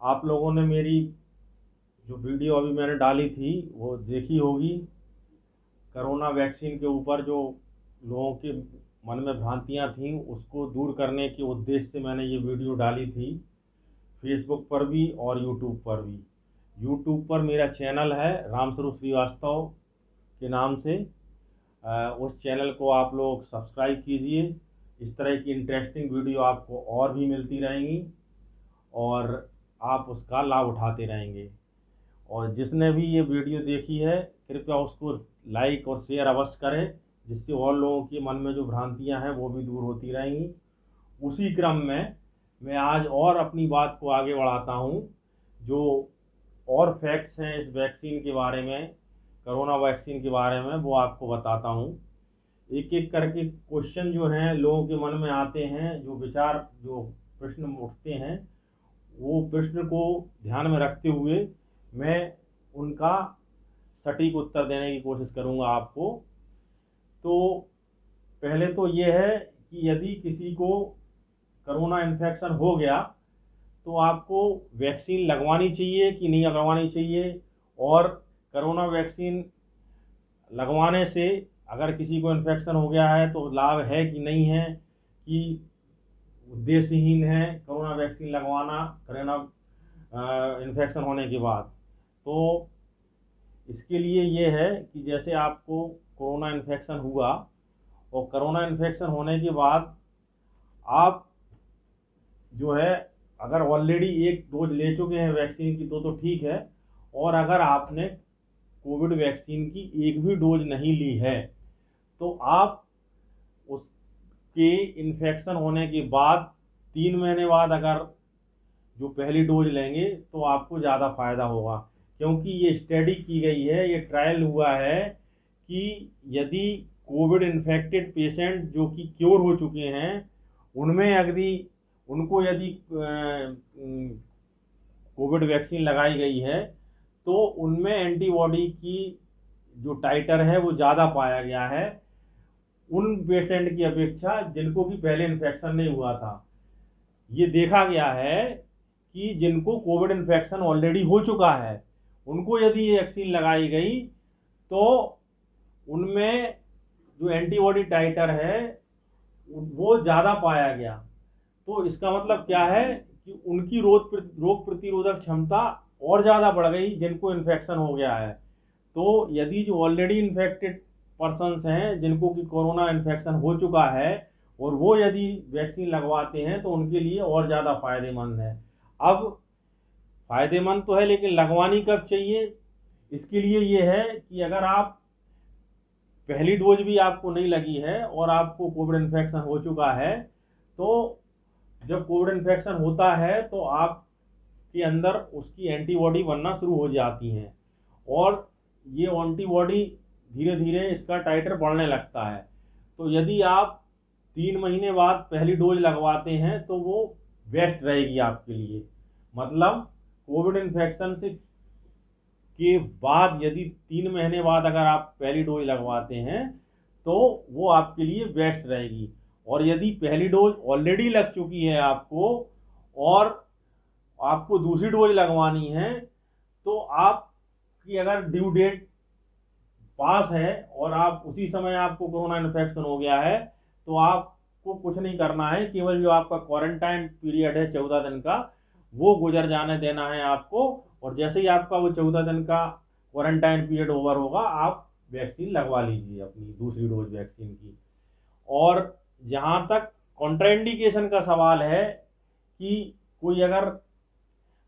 आप लोगों ने मेरी जो वीडियो अभी मैंने डाली थी वो देखी होगी। कोरोना वैक्सीन के ऊपर जो लोगों के मन में भ्रांतियां थीं उसको दूर करने के उद्देश्य से मैंने ये वीडियो डाली थी, फेसबुक पर भी और यूट्यूब पर भी। यूट्यूब पर मेरा चैनल है रामस्वरूप श्रीवास्तव के नाम से। उस चैनल को आप लोग सब्सक्राइब कीजिए। इस तरह की इंटरेस्टिंग वीडियो आपको और भी मिलती रहेंगी और आप उसका लाभ उठाते रहेंगे। और जिसने भी ये वीडियो देखी है कृपया उसको लाइक और शेयर अवश्य करें, जिससे और लोगों के मन में जो भ्रांतियां हैं वो भी दूर होती रहेंगी। उसी क्रम में मैं आज और अपनी बात को आगे बढ़ाता हूं। जो और फैक्ट्स हैं इस वैक्सीन के बारे में, कोरोना वैक्सीन के बारे में, वो आपको बताता हूं। एक एक करके क्वेश्चन जो हैं लोगों के मन में आते हैं, जो विचार जो प्रश्न उठते हैं, वो प्रश्न को ध्यान में रखते हुए मैं उनका सटीक उत्तर देने की कोशिश करूंगा आपको। तो पहले तो ये है कि यदि किसी को कोरोना इन्फेक्शन हो गया तो आपको वैक्सीन लगवानी चाहिए कि नहीं लगवानी चाहिए, और कोरोना वैक्सीन लगवाने से अगर किसी को इन्फेक्शन हो गया है तो लाभ है कि नहीं है, कि उद्देश्यहीन है कोरोना वैक्सीन लगवाना कोरोना इन्फेक्शन होने के बाद। तो इसके लिए ये है कि जैसे आपको कोरोना इन्फेक्शन हुआ और कोरोना इन्फेक्शन होने के बाद आप जो है अगर ऑलरेडी एक डोज ले चुके हैं वैक्सीन की तो ठीक है, और अगर आपने कोविड वैक्सीन की एक भी डोज नहीं ली है तो आप उसके इन्फेक्शन होने के बाद 3 महीने बाद अगर जो पहली डोज लेंगे तो आपको ज़्यादा फायदा होगा। क्योंकि ये स्टडी की गई है, ये ट्रायल हुआ है कि यदि कोविड इन्फेक्टेड पेशेंट जो कि क्योर हो चुके हैं उनमें यदि कोविड वैक्सीन लगाई गई है तो उनमें एंटीबॉडी की जो टाइटर है वो ज़्यादा पाया गया है उन पेशेंट की अपेक्षा जिनको कि पहले इन्फेक्शन नहीं हुआ था। ये देखा गया है कि जिनको कोविड इन्फेक्शन ऑलरेडी हो चुका है उनको यदि ये वैक्सीन लगाई गई तो उनमें जो एंटीबॉडी टाइटर है वो ज़्यादा पाया गया। तो इसका मतलब क्या है कि उनकी रोग प्रतिरोधक क्षमता और ज़्यादा बढ़ गई जिनको इन्फेक्शन हो गया है। तो यदि जो ऑलरेडी इन्फेक्टेड पर्सन्स हैं जिनको कि कोरोना इन्फेक्शन हो चुका है और वो यदि वैक्सीन लगवाते हैं तो उनके लिए और ज़्यादा फायदेमंद है। अब फायदेमंद तो है लेकिन लगवानी कब चाहिए, इसके लिए ये है कि अगर आप पहली डोज भी आपको नहीं लगी है और आपको कोविड इन्फेक्शन हो चुका है तो जब कोविड इन्फेक्शन होता है तो आपके अंदर उसकी एंटीबॉडी बनना शुरू हो जाती हैं और ये एंटीबॉडी धीरे धीरे इसका टाइटर बढ़ने लगता है। तो यदि आप 3 महीने बाद पहली डोज लगवाते हैं तो वो बेस्ट रहेगी आपके लिए। मतलब कोविड इन्फेक्शन के बाद यदि 3 महीने बाद अगर आप पहली डोज लगवाते हैं तो वो आपके लिए बेस्ट रहेगी। और यदि पहली डोज ऑलरेडी लग चुकी है आपको और आपको दूसरी डोज लगवानी है तो आपकी अगर ड्यू डेट पास है और आप उसी समय आपको कोरोना इन्फेक्शन हो गया है तो आपको कुछ नहीं करना है, केवल जो आपका क्वारंटाइन पीरियड है 14 दिन का वो गुजर जाने देना है आपको। और जैसे ही आपका वो 14 दिन का क्वारंटाइन पीरियड ओवर होगा आप वैक्सीन लगवा लीजिए अपनी दूसरी डोज वैक्सीन की। और जहाँ तक कॉन्ट्राइंडिकेशन का सवाल है कि कोई अगर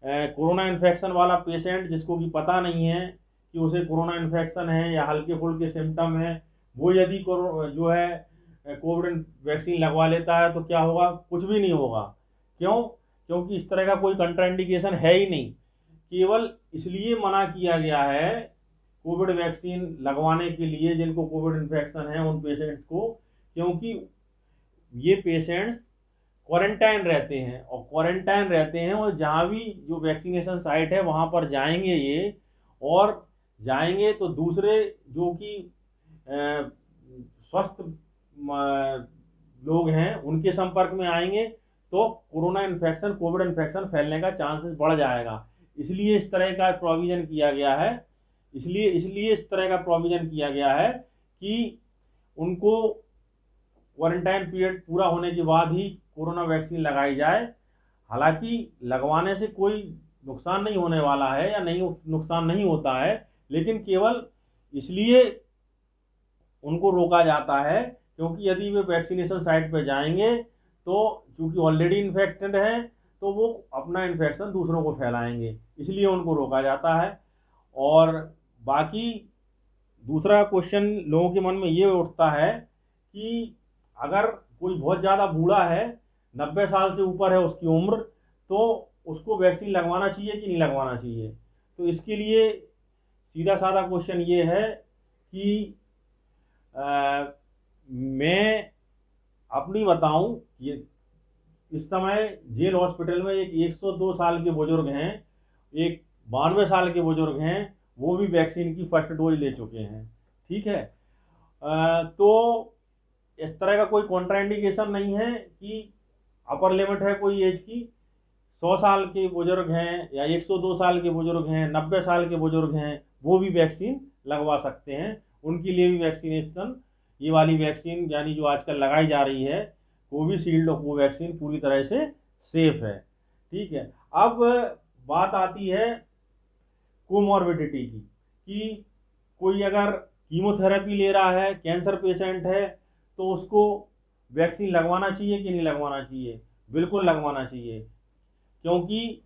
कोरोना इन्फेक्शन वाला पेशेंट जिसको कि पता नहीं है कि उसे कोरोना इन्फेक्शन है या हल्के फुल्के सिम्टम है, वो यदि जो है कोविड वैक्सीन लगवा लेता है तो क्या होगा, कुछ भी नहीं होगा। क्यों? क्योंकि इस तरह का कोई कंट्राइंडिकेशन है ही नहीं। केवल इसलिए मना किया गया है कोविड वैक्सीन लगवाने के लिए जिनको कोविड इन्फेक्शन है उन पेशेंट्स को, क्योंकि ये पेशेंट्स क्वारंटाइन रहते हैं और जहाँ भी जो वैक्सीनेशन साइट है वहाँ पर जाएंगे ये, और जाएंगे तो दूसरे जो कि स्वस्थ लोग हैं उनके संपर्क में आएंगे तो कोरोना इन्फेक्शन, कोविड इन्फेक्शन फैलने का चांसेस बढ़ जाएगा। इसलिए इस तरह का प्रोविज़न किया गया है, इसलिए इस तरह का प्रोविज़न किया गया है कि उनको क्वारंटाइन पीरियड पूरा होने के बाद ही कोरोना वैक्सीन लगाई जाए। हालांकि लगवाने से कोई नुकसान नहीं होने वाला है या नहीं नुकसान नहीं होता है, लेकिन केवल इसलिए उनको रोका जाता है क्योंकि यदि वे वैक्सीनेशन साइट पर जाएंगे तो चूंकि ऑलरेडी इन्फेक्टेड हैं तो वो अपना इन्फेक्शन दूसरों को फैलाएंगे, इसलिए उनको रोका जाता है। और बाकी दूसरा क्वेश्चन लोगों के मन में ये उठता है कि अगर कोई बहुत ज़्यादा बूढ़ा है, 90 साल से ऊपर है उसकी उम्र, तो उसको वैक्सीन लगवाना चाहिए कि नहीं लगवाना चाहिए। तो इसके लिए सीधा साधा क्वेश्चन ये है कि मैं अपनी बताऊं, ये इस समय जेल हॉस्पिटल में एक 102 साल के बुजुर्ग हैं, एक 92 साल के बुजुर्ग हैं, वो भी वैक्सीन की फर्स्ट डोज ले चुके हैं। ठीक है, तो इस तरह का कोई कॉन्ट्राइंडिकेशन नहीं है कि अपर लिमिट है कोई एज की। 100 साल के बुजुर्ग हैं या 102 साल के बुजुर्ग हैं, 90 साल के बुजुर्ग हैं, वो भी वैक्सीन लगवा सकते हैं। उनके लिए भी वैक्सीनेशन, ये वाली वैक्सीन यानी जो आजकल लगाई जा रही है कोविशील्ड और कोवैक्सीन, पूरी तरह से सेफ है। ठीक है, अब बात आती है कोमॉर्बिडिटी की कि कोई अगर कीमोथेरेपी ले रहा है, कैंसर पेशेंट है, तो उसको वैक्सीन लगवाना चाहिए कि नहीं लगवाना चाहिए? बिल्कुल लगवाना चाहिए, क्योंकि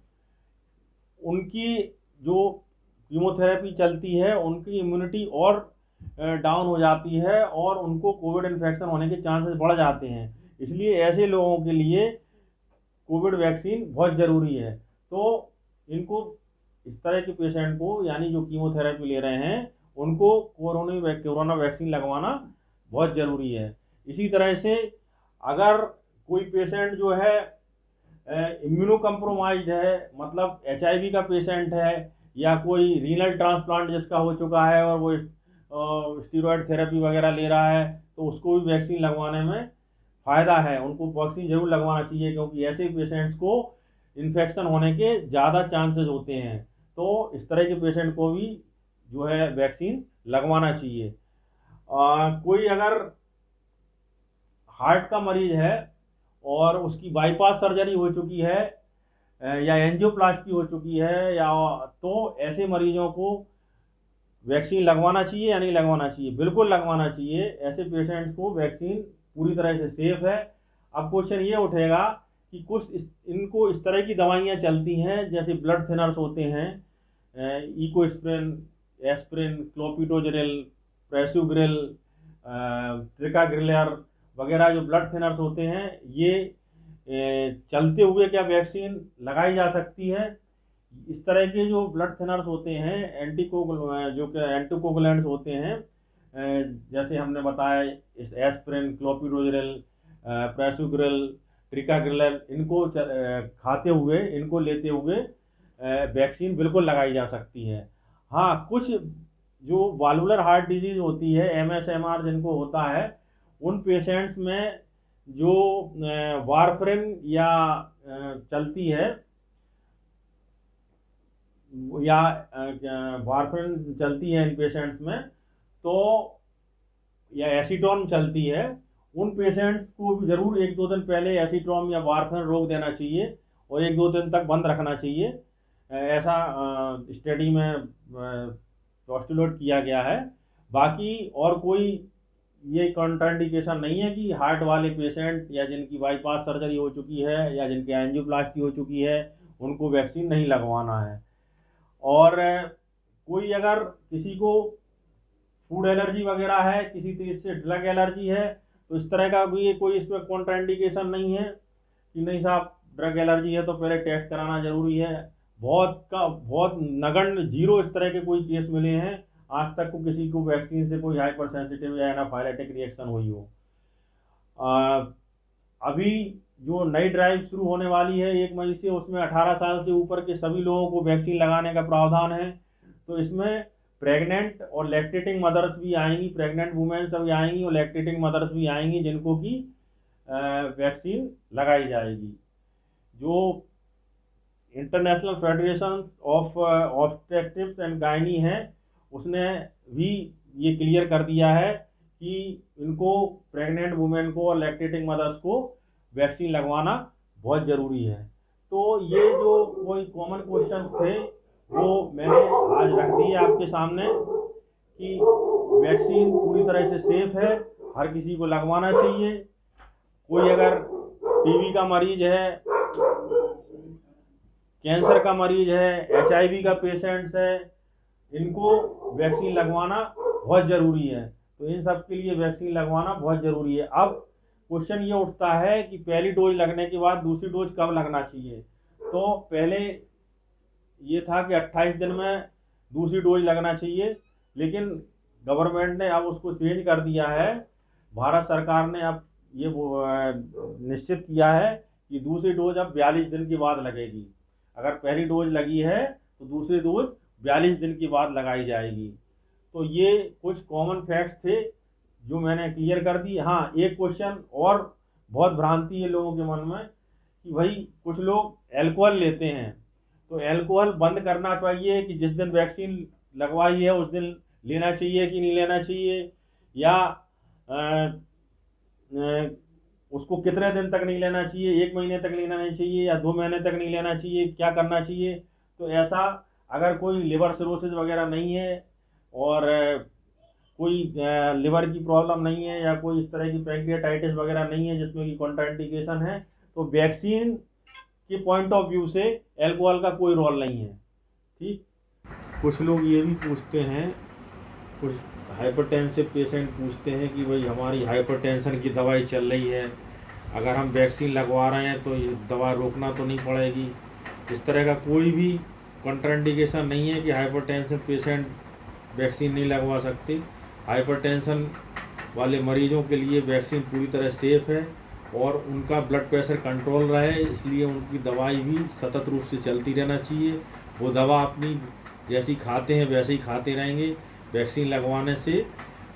उनकी जो कीमोथेरेपी चलती है उनकी इम्यूनिटी और डाउन हो जाती है और उनको कोविड इन्फेक्शन होने के चांसेस बढ़ जाते हैं। इसलिए ऐसे लोगों के लिए कोविड वैक्सीन बहुत ज़रूरी है। तो इनको, इस तरह के पेशेंट को यानी जो कीमोथेरेपी ले रहे हैं उनको कोरोना वैक्सीन लगवाना बहुत ज़रूरी है। इसी तरह से अगर कोई पेशेंट जो है इम्यूनो कम्प्रोमाइज्ड है, मतलब HIV का पेशेंट है, या कोई रीनल ट्रांसप्लांट जिसका हो चुका है और वो स्टीरॉयड थेरेपी वगैरह ले रहा है, तो उसको भी वैक्सीन लगवाने में फ़ायदा है। उनको वैक्सीन जरूर लगवाना चाहिए क्योंकि ऐसे पेशेंट्स को इन्फेक्शन होने के ज़्यादा चांसेस होते हैं। तो इस तरह के पेशेंट को भी जो है वैक्सीन लगवाना चाहिए। कोई अगर हार्ट का मरीज है और उसकी बाईपास सर्जरी हो चुकी है या एंजियोप्लास्टी हो चुकी है, या तो ऐसे मरीजों को वैक्सीन लगवाना चाहिए या नहीं लगवाना चाहिए? बिल्कुल लगवाना चाहिए। ऐसे पेशेंट्स को वैक्सीन पूरी तरह से सेफ है। अब क्वेश्चन ये उठेगा कि इनको इस तरह की दवाइयाँ चलती हैं जैसे ब्लड थिनर्स होते हैं, इकोस्प्रिन, एस्प्रिन, क्लोपिडोग्रेल, प्रेसुग्रिल, ट्रिकाग्रिलर वगैरह जो ब्लड थिनर्स होते हैं, ये चलते हुए क्या वैक्सीन लगाई जा सकती है? इस तरह के जो ब्लड थिनर्स होते हैं एंटीकोगुलेंट्स होते हैं, जैसे हमने बताया इस एस्प्रिन, क्लोपिडोग्रेल, प्रेसुग्रिल, ट्रिकाग्रिलर, इनको खाते हुए, इनको लेते हुए वैक्सीन बिल्कुल लगाई जा सकती है। हाँ, कुछ जो वाल्वुलर हार्ट डिजीज होती है, MSMR जिनको होता है, उन पेशेंट्स में जो वारफरिन या चलती है या वारफरिन चलती है इन पेशेंट्स में, तो या एसीटोन चलती है, उन पेशेंट्स को भी ज़रूर 1-2 दिन पहले एसीटोन या वारफरिन रोक देना चाहिए और 1-2 दिन तक बंद रखना चाहिए। ऐसा स्टडी में पोस्टुलेट किया गया है। बाकी और कोई ये कॉन्ट्राइंडिकेशन नहीं है कि हार्ट वाले पेशेंट या जिनकी बाईपास सर्जरी हो चुकी है या जिनकी एंजियोप्लास्टी हो चुकी है उनको वैक्सीन नहीं लगवाना है। और कोई अगर किसी को फूड एलर्जी वगैरह है, किसी चीज़ से ड्रग एलर्जी है, तो इस तरह का भी कोई इसमें कॉन्ट्राइंडिकेशन नहीं है कि नहीं साहब ड्रग एलर्जी है तो पहले टेस्ट कराना ज़रूरी है। बहुत नगण्य, 0 इस तरह के कोई केस मिले हैं आज तक को किसी को वैक्सीन से कोई हाइपर सेंसिटिव या एनाफाइलेटिक रिएक्शन हुई हो। अभी जो नई ड्राइव शुरू होने वाली है 1 मई से, उसमें 18 साल से ऊपर के सभी लोगों को वैक्सीन लगाने का प्रावधान है। तो इसमें प्रेग्नेंट और लैक्टेटिंग मदर्स भी आएंगी, प्रेग्नेंट वुमेन्स भी आएंगी और लैक्टेटिंग मदर्स भी आएंगी जिनको कि वैक्सीन लगाई जाएगी। जो international federation of obstetrics and gynae है, उसने भी ये क्लियर कर दिया है कि इनको प्रेग्नेंट वुमेन को और लैक्टेटिंग मदर्स को वैक्सीन लगवाना बहुत ज़रूरी है। तो ये जो कोई कॉमन क्वेश्चंस थे वो मैंने आज रख दिए आपके सामने कि वैक्सीन पूरी तरह से सेफ है, हर किसी को लगवाना चाहिए। कोई अगर टीबी का मरीज है, कैंसर का मरीज है, HIV का पेशेंट्स है, इनको वैक्सीन लगवाना बहुत ज़रूरी है। तो इन सब के लिए वैक्सीन लगवाना बहुत ज़रूरी है। अब क्वेश्चन ये उठता है कि पहली डोज लगने के बाद दूसरी डोज कब लगना चाहिए। तो पहले ये था कि 28 दिन में दूसरी डोज लगना चाहिए, लेकिन गवर्नमेंट ने अब उसको चेंज कर दिया है। भारत सरकार ने अब ये निश्चित किया है कि दूसरी डोज अब 42 दिन के बाद लगेगी। अगर पहली डोज लगी है तो दूसरी डोज 42 दिन के बाद लगाई जाएगी। तो ये कुछ कॉमन फैक्ट्स थे जो मैंने क्लियर कर दी। हाँ, एक क्वेश्चन और बहुत भ्रांति है लोगों के मन में कि भाई कुछ लोग अल्कोहल लेते हैं, तो अल्कोहल बंद करना चाहिए कि जिस दिन वैक्सीन लगवाई है उस दिन लेना चाहिए कि नहीं लेना चाहिए, या उसको कितने दिन तक नहीं लेना चाहिए, 1 महीने तक लेना नहीं चाहिए या 2 महीने तक नहीं लेना चाहिए, क्या करना चाहिए। तो ऐसा अगर कोई लिवर सिरोसिस वगैरह नहीं है और कोई लिवर की प्रॉब्लम नहीं है या कोई इस तरह की पैंक्रियाटाइटिस वगैरह नहीं है जिसमें कि कॉन्ट्राइंडिकेशन है, तो वैक्सीन के पॉइंट ऑफ व्यू से अल्कोहल का कोई रोल नहीं है। ठीक। कुछ लोग ये भी पूछते हैं, कुछ हाइपरटेंसिव पेशेंट पूछते हैं कि भाई हमारी हाइपरटेंशन की दवाई चल रही है, अगर हम वैक्सीन लगवा रहे हैं तो ये दवा रोकना तो नहीं पड़ेगी। इस तरह का कोई भी कॉन्ट्राइंडिकेशन नहीं है कि हाइपरटेंशन पेशेंट वैक्सीन नहीं लगवा सकते। हाइपरटेंशन वाले मरीजों के लिए वैक्सीन पूरी तरह सेफ है और उनका ब्लड प्रेशर कंट्रोल रहे, इसलिए उनकी दवाई भी सतत रूप से चलती रहना चाहिए। वो दवा अपनी जैसी खाते हैं वैसे ही खाते रहेंगे। वैक्सीन लगवाने से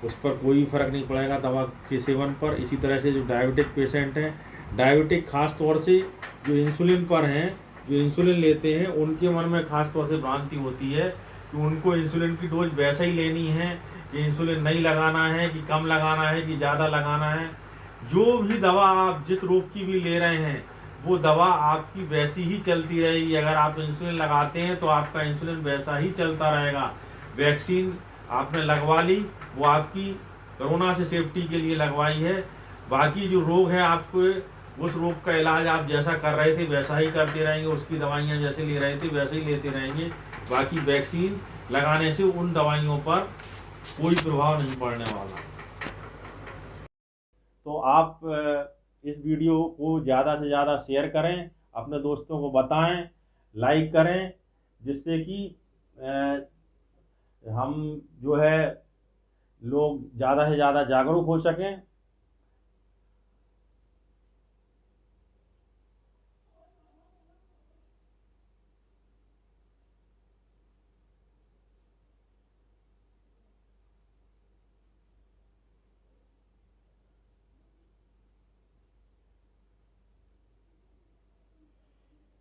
उस पर कोई फ़र्क नहीं पड़ेगा दवा के सेवन पर। इसी तरह से जो डायबिटिक पेशेंट हैं, डायबिटिक खास तौर से जो इंसुलिन पर हैं, जो इंसुलिन लेते हैं, उनके मन में खास तौर से भ्रांति होती है कि उनको इंसुलिन की डोज वैसे ही लेनी है, कि इंसुलिन नहीं लगाना है, कि कम लगाना है, कि ज़्यादा लगाना है। जो भी दवा आप जिस रोग की भी ले रहे हैं वो दवा आपकी वैसी ही चलती रहेगी। अगर आप इंसुलिन लगाते हैं तो आपका इंसुलिन वैसा ही चलता रहेगा। वैक्सीन आपने लगवा ली, वो आपकी कोरोना से सेफ्टी के लिए लगवाई है। बाकी जो रोग है, आपको उस रोग का इलाज आप जैसा कर रहे थे वैसा ही करते रहेंगे, उसकी दवाइयाँ जैसे ले रहे थे वैसे ही लेते रहेंगे। बाकी वैक्सीन लगाने से उन दवाइयों पर कोई प्रभाव नहीं पड़ने वाला। तो आप इस वीडियो को ज़्यादा से ज़्यादा शेयर करें, अपने दोस्तों को बताएं, लाइक करें, जिससे कि हम जो है लोग ज़्यादा से ज़्यादा जागरूक हो सकें।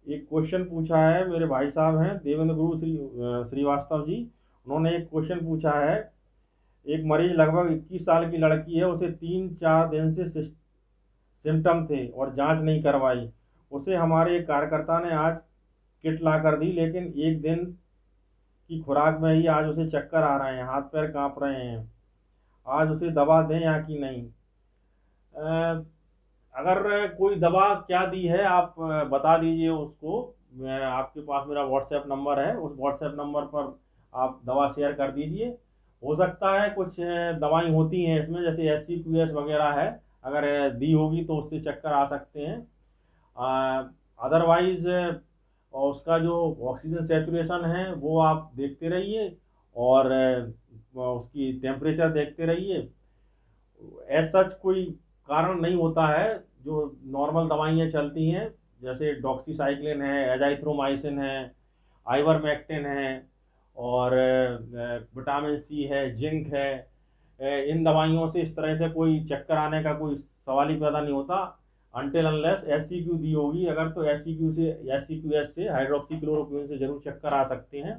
एक क्वेश्चन पूछा है, मेरे भाई साहब हैं देवेंद्र गुरु श्रीवास्तव जी, उन्होंने एक क्वेश्चन पूछा है। एक मरीज लगभग 21 साल की लड़की है, उसे 3-4 दिन से सिम्टम थे और जांच नहीं करवाई। उसे हमारे एक कार्यकर्ता ने आज किट ला कर दी, लेकिन एक दिन की खुराक में ही आज उसे चक्कर आ रहे हैं, हाथ पैर कांप रहे हैं। आज उसे दवा दें या कि नहीं। अगर कोई दवा क्या दी है आप बता दीजिए उसको। मैं आपके पास मेरा व्हाट्सएप नंबर है, उस व्हाट्सएप नंबर पर आप दवा शेयर कर दीजिए। हो सकता है कुछ दवाई होती हैं इसमें, जैसे SCQS वगैरह है, अगर दी होगी तो उससे चक्कर आ सकते हैं। अदरवाइज उसका जो ऑक्सीजन सेचुरेशन है वो आप देखते रहिए और उसकी टेम्परेचर देखते रहिए। एज सच कोई कारण नहीं होता है। जो नॉर्मल दवाइयाँ चलती हैं जैसे डॉक्सीसाइक्लिन है, एजाइथ्रोमाइसिन है, आइवरमेक्टिन है और विटामिन C है, जिंक है, इन दवाइयों से इस तरह से कोई चक्कर आने का कोई सवाल ही पैदा नहीं होता। अनटिल अनलेस SCQ दी होगी, अगर तो SCQS से हाइड्रोक्सीक्लोरोक्विन से जरूर चक्कर आ सकते हैं।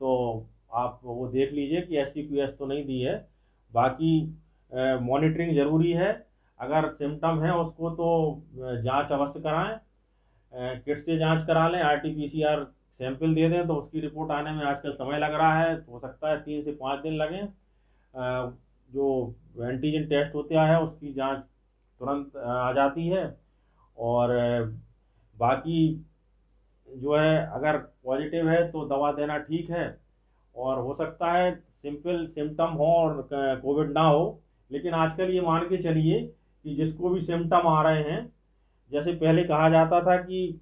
तो आप वो देख लीजिए कि SCQS तो नहीं दी है। बाकी मॉनिटरिंग ज़रूरी है। अगर सिम्टम है उसको तो जांच अवश्य कराएं, किट से जांच करा लें, RT-PCR सैंपल दे दें तो उसकी रिपोर्ट आने में आजकल समय लग रहा है, हो सकता है 3 से 5 दिन लगें। जो एंटीजन टेस्ट होता है उसकी जांच तुरंत आ जाती है। और बाकी जो है अगर पॉजिटिव है तो दवा देना ठीक है, और हो सकता है सिंपल सिम्टम हो और कोविड ना हो। लेकिन आजकल ये मान के चलिए कि जिसको भी सिम्टम आ रहे हैं, जैसे पहले कहा जाता था कि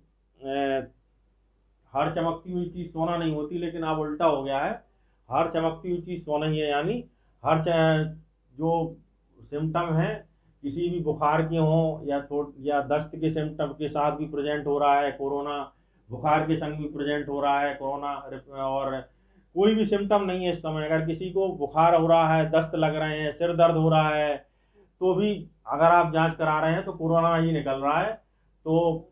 हर चमकती हुई चीज़ सोना नहीं होती, लेकिन अब उल्टा हो गया है, हर चमकती हुई चीज़ सोना ही है। यानी जो सिम्टम है किसी भी बुखार के हों या दस्त के सिम्टम के साथ भी प्रेजेंट हो रहा है कोरोना, बुखार के संग भी प्रेजेंट हो रहा है कोरोना, और कोई भी सिम्टम नहीं है इस समय, अगर किसी को बुखार हो रहा है, दस्त लग रहे हैं, सिर दर्द हो रहा है, तो भी अगर आप जांच करा रहे हैं तो कोरोना ही निकल रहा है। तो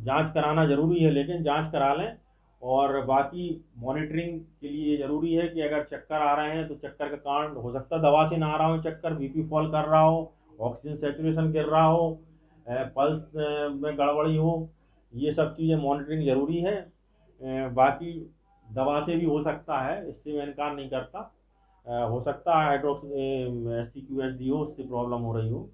जांच कराना ज़रूरी है, लेकिन जांच करा लें। और बाकी मॉनिटरिंग के लिए ये ज़रूरी है कि अगर चक्कर आ रहे हैं तो चक्कर का कारण हो सकता है दवा से ना आ रहा हो चक्कर, BP फॉल कर रहा हो, ऑक्सीजन सेचुरेशन गिर रहा हो, पल्स में गड़बड़ी हो, ये सब चीज़ें मॉनिटरिंग ज़रूरी है। बाकी दवा से भी हो सकता है, इससे मैं इनकार नहीं करता। हो सकता है SCQS दी हो, उससे प्रॉब्लम हो रही हो।